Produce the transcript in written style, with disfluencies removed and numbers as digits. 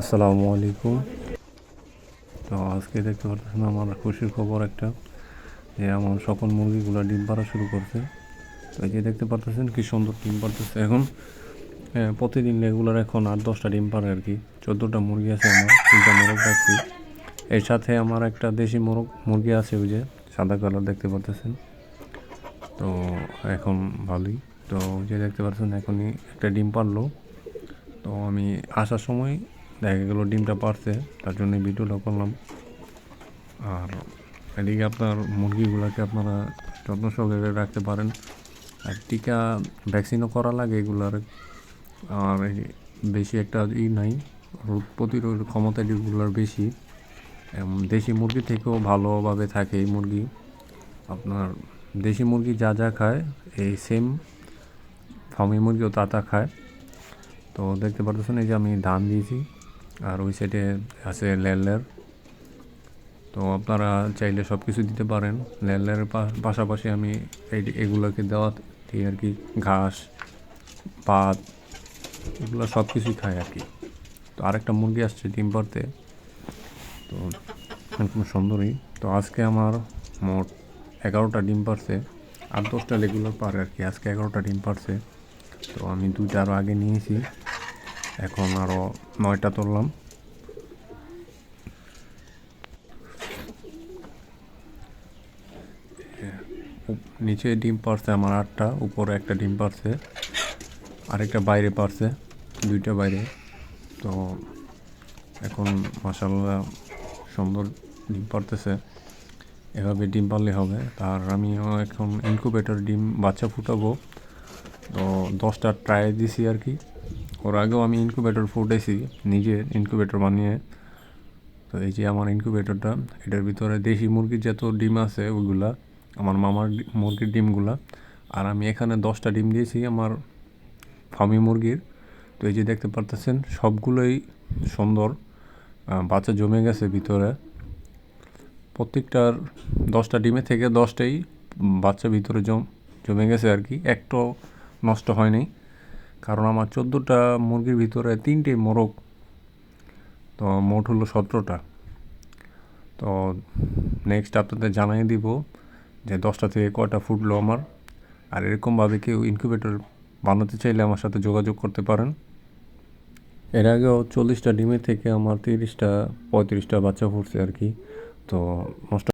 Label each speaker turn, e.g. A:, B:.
A: আসসালামু আলাইকুম। তো আজকে দেখতে পারতেছেন আমার খুশির খবর একটা, যে আমার সকল মুরগিগুলো ডিম পাড়া শুরু করছে। তো এই যে দেখতে পারতেছেন কি সুন্দর ডিম পারতেছে এখন। প্রতিদিন রেগুলার এখন 8-10টা ডিম পারে আর কি। 14টা মুরগি আছে আমার, 3টা মোরগ রাখছি। এর সাথে আমার একটা দেশি মুরগি আছে, ওই যে সাদা কালার দেখতে পারতেছেন। তো এখন ভালোই। তো ওই যে দেখতে পাচ্ছেন এখনই একটা ডিম পারলো। তো আমি আসার সময় দেখা গেলো ডিমটা পারছে, তার জন্য ভিডিওটা করলাম। আর এদিকে আপনার মুরগিগুলোকে আপনারা যত্ন সহকারে রাখতে পারেন। আর টিকা ভ্যাকসিনও করা লাগে এগুলার। আর বেশি একটা নাই, রোগ প্রতিরোধ ক্ষমতা এগুলোর বেশি। দেশি মুরগি থেকেও ভালোভাবে থাকে এই মুরগি। আপনার দেশি মুরগি যা যা খায় এই সেম ফার্মি মুরগিও তা খায়। তো দেখতে পারতেছেন এই যে আমি ধান দিয়েছি, আর ওই সাইডে আছে লেয়ার। তো আপনারা চাইলে সব কিছু দিতে পারেন। লেয়ারের পাশাপাশি আমি এগুলোকে দেওয়া দিই আর কি, ঘাস, পাত, এগুলো সব কিছুই খাই আর কি। তো আরেকটা মুরগি আসছে ডিম পাড়তে, তো এরকম সুন্দরী। তো আজকে আমার মোট 11টা ডিম পারছে, 8-10টা রেগুলার পারে আর কি। আজকে 11টা ডিম পারছে। তো আমি 2টা আরও আগে নিয়েছি, এখন আরও 9টা তুললাম। নিচে ডিম পারছে আমার 8টা, উপরে একটা ডিম পারছে, আরেকটা বাইরে পারছে, 2টা বাইরে। তো এখন মাশাআল্লাহ সুন্দর ডিম পারতেছে। এভাবে ডিম পারলে হবে। আর আমিও এখন ইনকুবেটর ডিম বাচ্চা ফুটাবো। তো 10টা ট্রাই দিছি আর কি। ওর আগেও আমি ইনকুবেটর ফুটাইছি, নিজে ইনকুবেটর বানিয়ে। তো এই যে আমার ইনকুবেটরটা, এটার ভিতরে দেশি মুরগির যত ডিম আছে ওইগুলা, আমার মামার মুরগির ডিমগুলা। আর আমি এখানে 10টা ডিম দিয়েছি আমার ফার্মি মুরগির। তো এই যে দেখতে পারতেছেন সবগুলোই সুন্দর বাচ্চা জমে গেছে ভিতরে। প্রত্যেকটার 10টা ডিমে থেকে 10টাই বাচ্চা ভিতরে জমে গেছে আর কি, একটাও নষ্ট হয়নি। কারণ আমার 14টা মুরগির ভিতরে 3টে মোরগ, তো মোট হলো 17টা। তো নেক্সট আপনাদের জানাই দিব যে 10টা থেকে কয়টা ফুটলো আমার। আর এরকমভাবে কেউ ইনকিউবেটর বানাতে চাইলে আমার সাথে যোগাযোগ করতে পারেন। এর আগেও 40টা ডিমের থেকে আমার 35টা বাচ্চা ফুটছে আর কি। তো মোস্ট